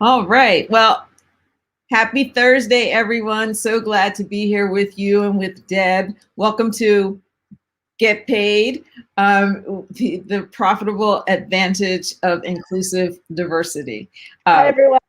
All right. Well, happy Thursday, everyone. So glad to be here with you and with Deb. Welcome to Get Paid, the profitable advantage of inclusive diversity. Hi, everyone.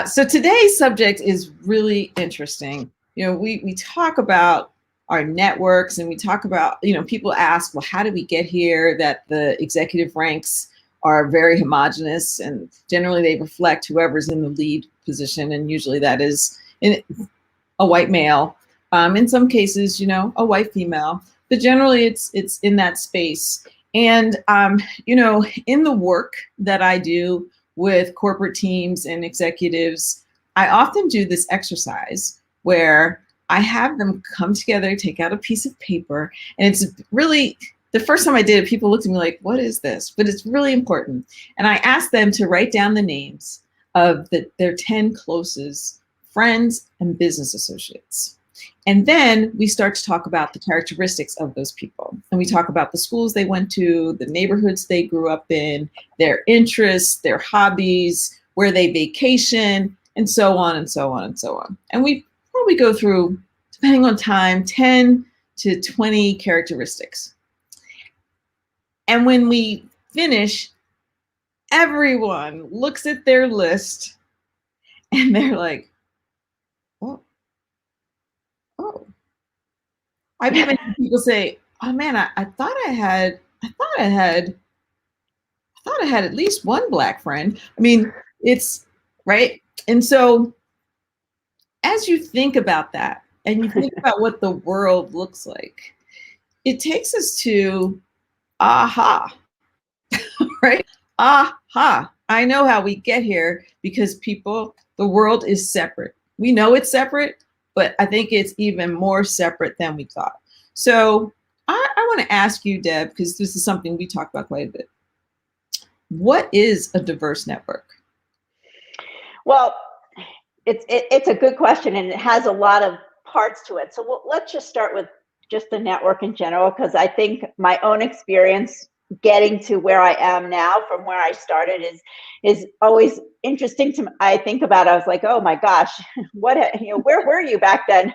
So today's subject is really interesting. We talk about our networks and we talk about, people ask, well, how did we get here? That the executive ranks are very homogenous and generally they reflect whoever's in the lead position. And usually that is a white male. In some cases, a white female, but generally it's in that space. And, in the work that I do with corporate teams and executives, I often do this exercise where I have them come together, take out a piece of paper, and it's really, the first time I did it, people looked at me like, what is this? But it's really important. And I asked them to write down the names of their 10 closest friends and business associates. And then we start to talk about the characteristics of those people. And we talk about the schools they went to, the neighborhoods they grew up in, their interests, their hobbies, where they vacation, and so on and so on and so on. And we probably go through, depending on time, 10 to 20 characteristics. And when we finish, everyone looks at their list and they're like, oh. I've even had people say, oh man, I thought I had at least one Black friend. I mean, it's right. And so as you think about that and you think about what the world looks like, it takes us to aha, right? Aha. I know how we get here because the world is separate. We know it's separate, but I think it's even more separate than we thought. So I want to ask you, Deb, because this is something we talk about quite a bit. What is a diverse network? Well, it's a good question, and it has a lot of parts to it. So let's just start with just the network in general, because I think my own experience getting to where I am now from where I started is always interesting to me. I think about it, I was like, oh my gosh, where were you back then?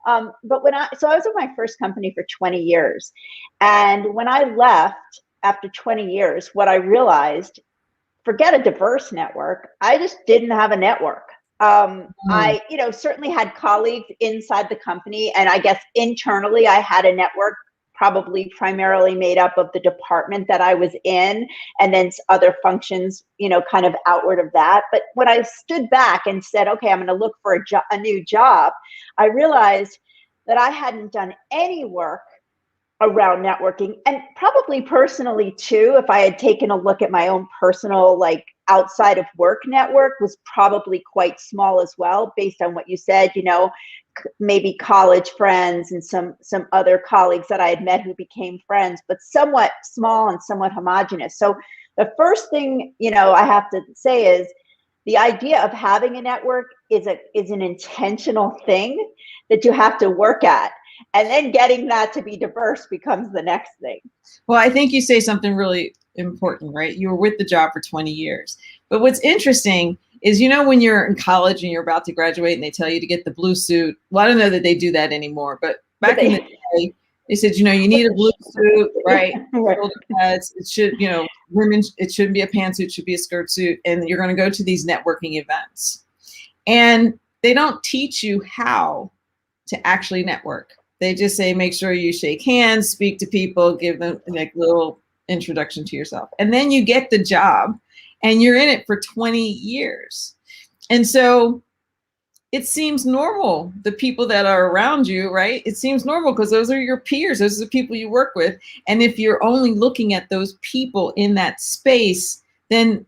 But I was at my first company for 20 years. And when I left after 20 years, what I realized, forget a diverse network, I just didn't have a network. I, certainly had colleagues inside the company, and I guess internally I had a network probably primarily made up of the department that I was in, and then other functions, kind of outward of that. But when I stood back and said, okay, I'm going to look for a new job, I realized that I hadn't done any work around networking, and probably personally too, if I had taken a look at my own personal, like outside of work network, was probably quite small as well, based on what you said, maybe college friends and some other colleagues that I had met who became friends, but somewhat small and somewhat homogenous. So the first thing, I have to say is the idea of having a network is an intentional thing that you have to work at. And then getting that to be diverse becomes the next thing. Well, I think you say something really important, right? You were with the job for 20 years. But what's interesting is, when you're in college and you're about to graduate and they tell you to get the blue suit. Well, I don't know that they do that anymore, but back in the day, they said, you need a blue suit, right? Shoulder pads. It should, women, it shouldn't be a pantsuit, it should be a skirt suit. And you're going to go to these networking events. And they don't teach you how to actually network. They just say, make sure you shake hands, speak to people, give them like little introduction to yourself. And then you get the job and you're in it for 20 years. And so it seems normal, the people that are around you, right? It seems normal because those are your peers. Those are the people you work with. And if you're only looking at those people in that space, then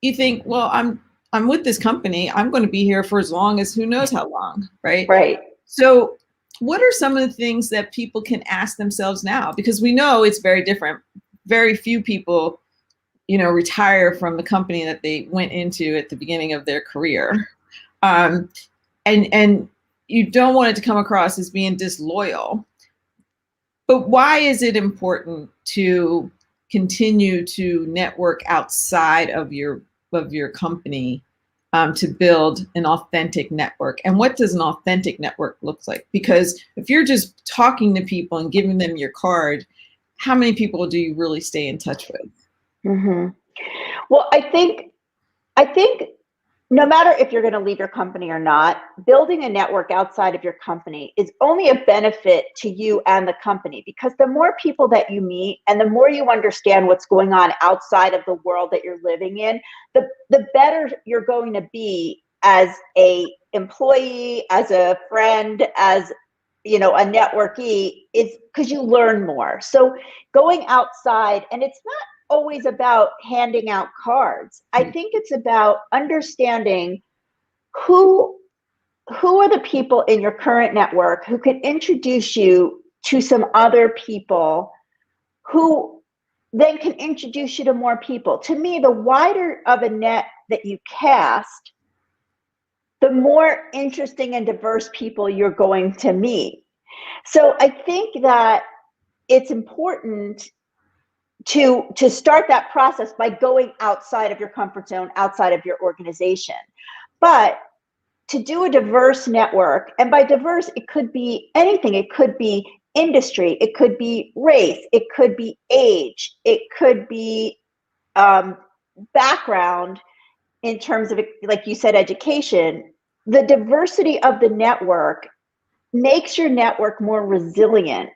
you think, well, I'm with this company. I'm going to be here for as long as who knows how long, right? Right. So what are some of the things that people can ask themselves now? Because we know it's very different. Very few people, retire from the company that they went into at the beginning of their career. And you don't want it to come across as being disloyal. But why is it important to continue to network outside of your of your company to build an authentic network? And what does an authentic network look like? Because if you're just talking to people and giving them your card, how many people do you really stay in touch with? Mm-hmm. Well, I think no matter if you're going to leave your company or not, building a network outside of your company is only a benefit to you and the company, because the more people that you meet and the more you understand what's going on outside of the world that you're living in, the better you're going to be as a employee, as a friend, as a networkee, is because you learn more. So going outside, and it's not always about handing out cards. I think it's about understanding who are the people in your current network who can introduce you to some other people who then can introduce you to more people. To me, the wider of a net that you cast, the more interesting and diverse people you're going to meet. So I think that it's important to start that process by going outside of your comfort zone, outside of your organization. But to do a diverse network, and by diverse, it could be anything. It could be industry, it could be race, it could be age, it could be background in terms of, like you said, education. The diversity of the network makes your network more resilient,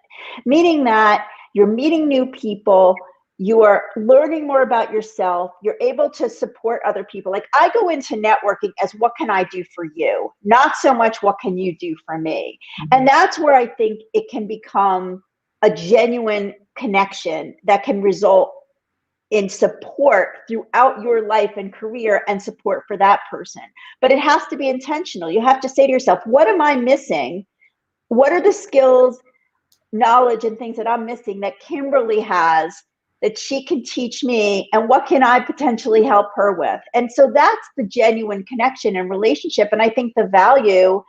meaning that you're meeting new people, you are learning more about yourself, you're able to support other people. Like, I go into networking as, what can I do for you? Not so much, what can you do for me? And that's where I think it can become a genuine connection that can result in support throughout your life and career, and support for that person. But it has to be intentional. You have to say to yourself, what am I missing? What are the skills, knowledge, and things that I'm missing that Kimberly has that she can teach me, and what can I potentially help her with? And so that's the genuine connection and relationship. And I think the value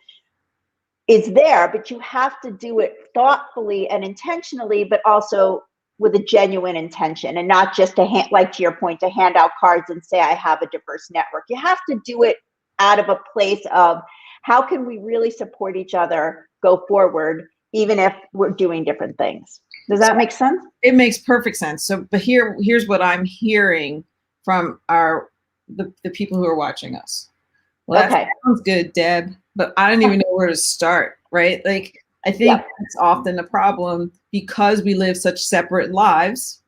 is there, but you have to do it thoughtfully and intentionally, but also with a genuine intention, and not just like to your point, to hand out cards and say, I have a diverse network. You have to do it out of a place of, how can we really support each other go forward, even if we're doing different things? Does that make sense? It makes perfect sense. So, but here's what I'm hearing from the people who are watching us. Well, that sounds good, Deb, but I don't even know where to start, right? Like, I think that's often the problem, because we live such separate lives.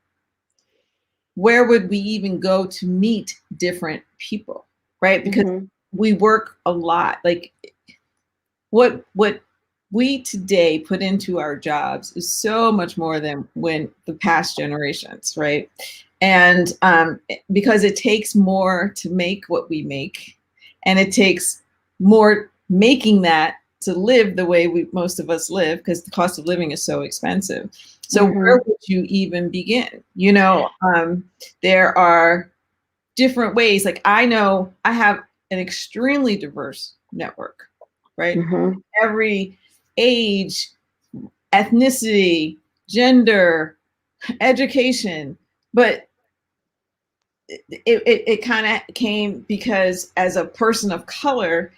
Where would we even go to meet different people, right? Because we work a lot. Like, what we today put into our jobs is so much more than when the past generations, right? And because it takes more to make what we make, and it takes more making that to live the way most of us live, because the cost of living is so expensive. So where would you even begin? There are different ways. Like, I know I have an extremely diverse network, right? Every age, ethnicity, gender, education, but it kind of came because, as a person of color,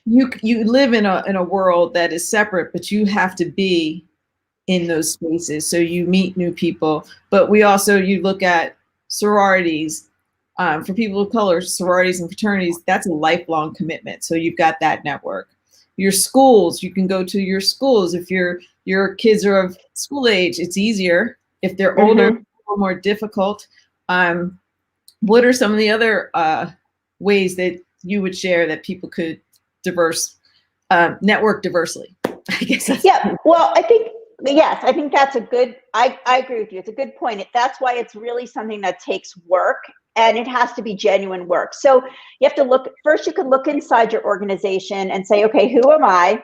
you live in a world that is separate, but you have to be in those spaces, so you meet new people. But you look at sororities, for people of color, sororities and fraternities, that's a lifelong commitment. So you've got that network. Your schools, you can go to your schools. If your kids are of school age, it's easier. If they're older, it's a little more difficult. What are some of the other ways that you would share that people could network diversely? I guess that's well, I think that's a good, I agree with you. It's a good point. That's why it's really something that takes work, and it has to be genuine work. So you have to look, first you can look inside your organization and say, okay, who am I?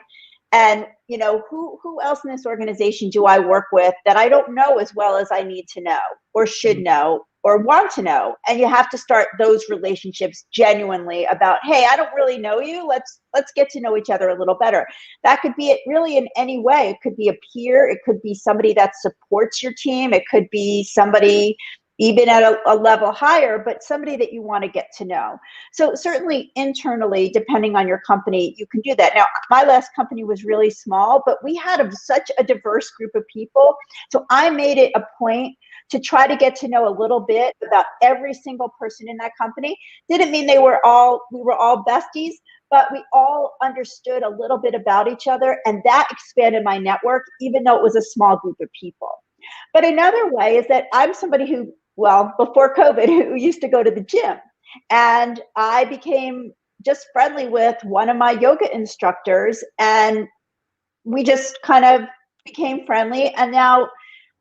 And who else in this organization do I work with that I don't know as well as I need to know, or should know, or want to know? And you have to start those relationships genuinely about, hey, I don't really know you. Let's get to know each other a little better. That could be it really in any way. It could be a peer. It could be somebody that supports your team. It could be somebody, even at a level higher, but somebody that you want to get to know. So certainly internally, depending on your company, you can do that. Now, my last company was really small, but we had such a diverse group of people. So I made it a point to try to get to know a little bit about every single person in that company. Didn't mean we were all besties, but we all understood a little bit about each other, and that expanded my network, even though it was a small group of people. But another way is that I'm somebody who, well, before COVID, who used to go to the gym. And I became just friendly with one of my yoga instructors, and we just kind of became friendly. And now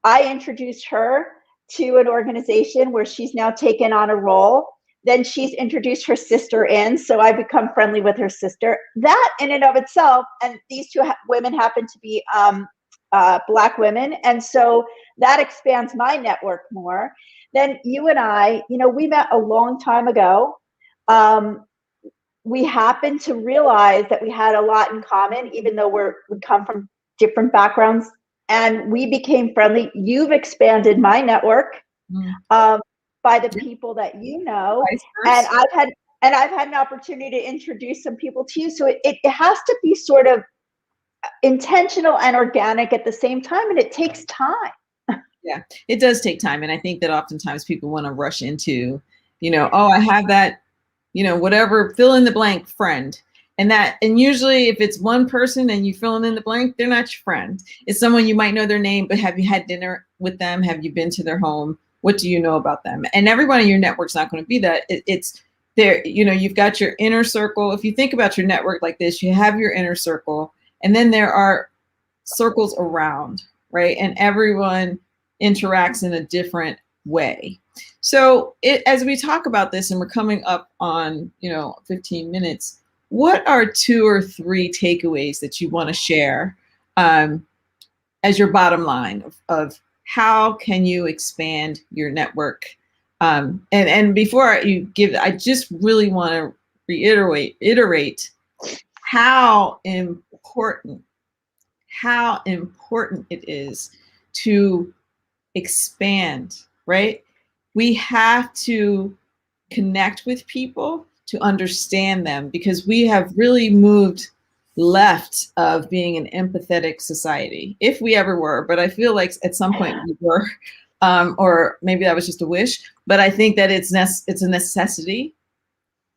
I introduced her to an organization where she's now taken on a role. Then she's introduced her sister in, so I become friendly with her sister. That in and of itself, and these two women happen to be Black women, and so that expands my network more. Then you and I, we met a long time ago. We happened to realize that we had a lot in common, even though we come from different backgrounds, and we became friendly. You've expanded my network by the people that you know, and I've had an opportunity to introduce some people to you. So it has to be sort of intentional and organic at the same time, and it takes time. Yeah, it does take time. And I think that oftentimes people want to rush into, oh, I have that, whatever, fill in the blank friend. And usually if it's one person and you fill in the blank, they're not your friend. It's someone you might know their name, but have you had dinner with them? Have you been to their home? What do you know about them? And everyone in your network's not going to be that. It's there, you've got your inner circle. If you think about your network like this, you have your inner circle, and then there are circles around, right? And everyone interacts in a different way. So as we talk about this, and we're coming up on 15 minutes, what are 2 or 3 takeaways that you want to share as your bottom line of how can you expand your network? And before you give, I just really want to reiterate how important it is to expand, right? We have to connect with people to understand them, because we have really moved left of being an empathetic society, if we ever were. But I feel like at some point we were, or maybe that was just a wish. But I think that it's a necessity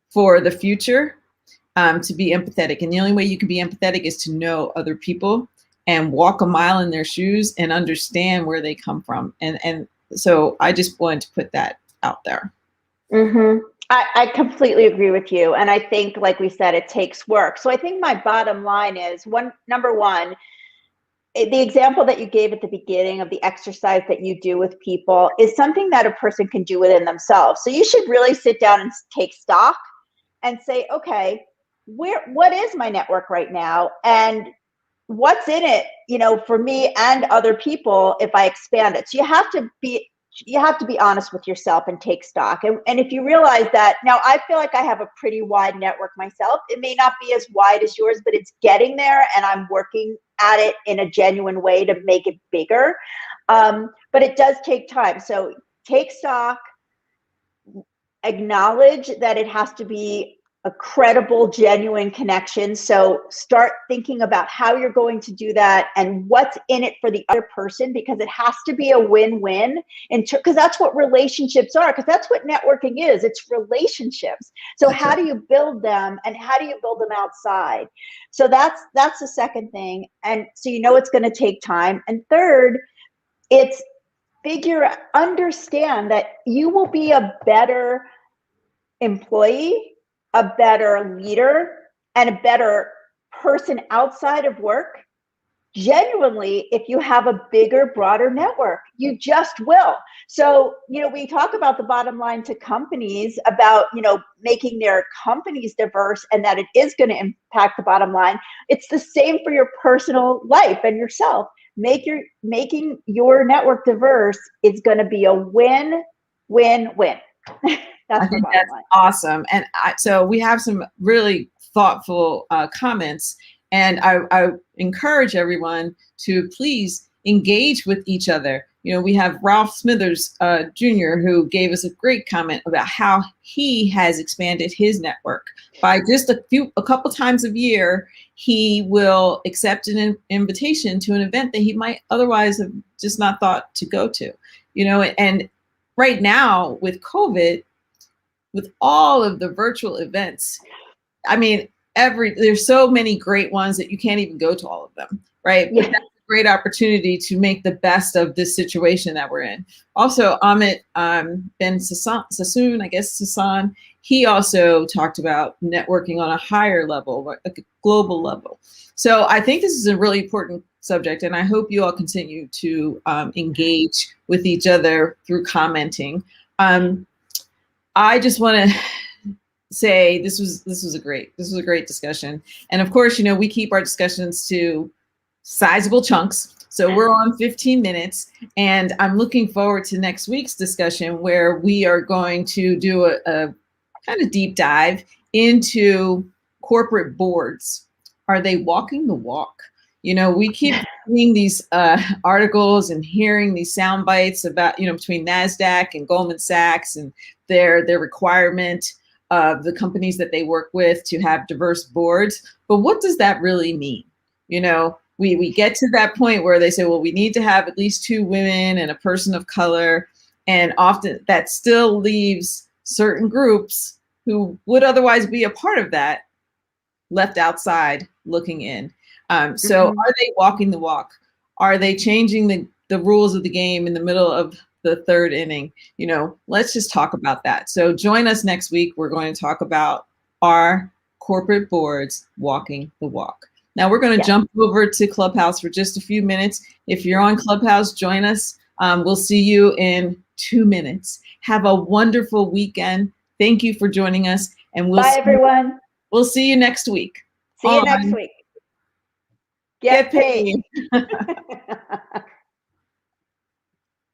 for the future to be empathetic. And the only way you can be empathetic is to know other people and walk a mile in their shoes and understand where they come from. And so I just wanted to put that out there. Mm-hmm. I completely agree with you. And I think, like we said, it takes work. So I think my bottom line is number one, the example that you gave at the beginning of the exercise that you do with people is something that a person can do within themselves. So you should really sit down and take stock and say, okay, what is my network right now? And what's in it, for me and other people if I expand it? So you have to be honest with yourself and take stock. And if you realize that, now I feel like I have a pretty wide network myself. It may not be as wide as yours, but it's getting there, and I'm working at it in a genuine way to make it bigger. But it does take time. So take stock, acknowledge that it has to be a credible, genuine connection. So start thinking about how you're going to do that and what's in it for the other person, because it has to be a win-win, because that's what relationships are, because that's what networking is. It's relationships. So how do you build them, and how do you build them outside? So that's the second thing. And so it's going to take time. And third, it's understand that you will be a better employee, a better leader, and a better person outside of work, genuinely, if you have a bigger, broader network. You just will. So, we talk about the bottom line to companies about, making their companies diverse, and that it is going to impact the bottom line. It's the same for your personal life and yourself. Making your network diverse is going to be a win-win-win. I think that's awesome. And so we have some really thoughtful comments, and I encourage everyone to please engage with each other. We have Ralph Smithers Jr., who gave us a great comment about how he has expanded his network by just a couple times a year. He will accept an invitation to an event that he might otherwise have just not thought to go to. And right now with COVID, with all of the virtual events, I mean, there's so many great ones that you can't even go to all of them, right? Yeah. But that's a great opportunity to make the best of this situation that we're in. Also, Amit Ben Sassoon, I guess Sasson, he also talked about networking on a higher level, like a global level. So I think this is a really important subject, and I hope you all continue to engage with each other through commenting. I just want to say this was a great discussion, and of course, we keep our discussions to sizable chunks. So we're on 15 minutes, and I'm looking forward to next week's discussion where we are going to do a kind of deep dive into corporate boards. Are they walking the walk? We keep reading these articles and hearing these sound bites about, between NASDAQ and Goldman Sachs and their requirement of the companies that they work with to have diverse boards. But what does that really mean? We get to that point where they say, well, we need to have at least 2 women and a person of color. And often that still leaves certain groups who would otherwise be a part of that left outside looking in. So are they walking the walk? Are they changing the rules of the game in the middle of the 3rd inning? Let's just talk about that. So join us next week. We're going to talk about, are corporate boards walking the walk? Now we're going to jump over to Clubhouse for just a few minutes. If you're on Clubhouse, join us. We'll see you in 2 minutes. Have a wonderful weekend. Thank you for joining us. And bye, everyone. We'll see you next week. See you next week. Get paid.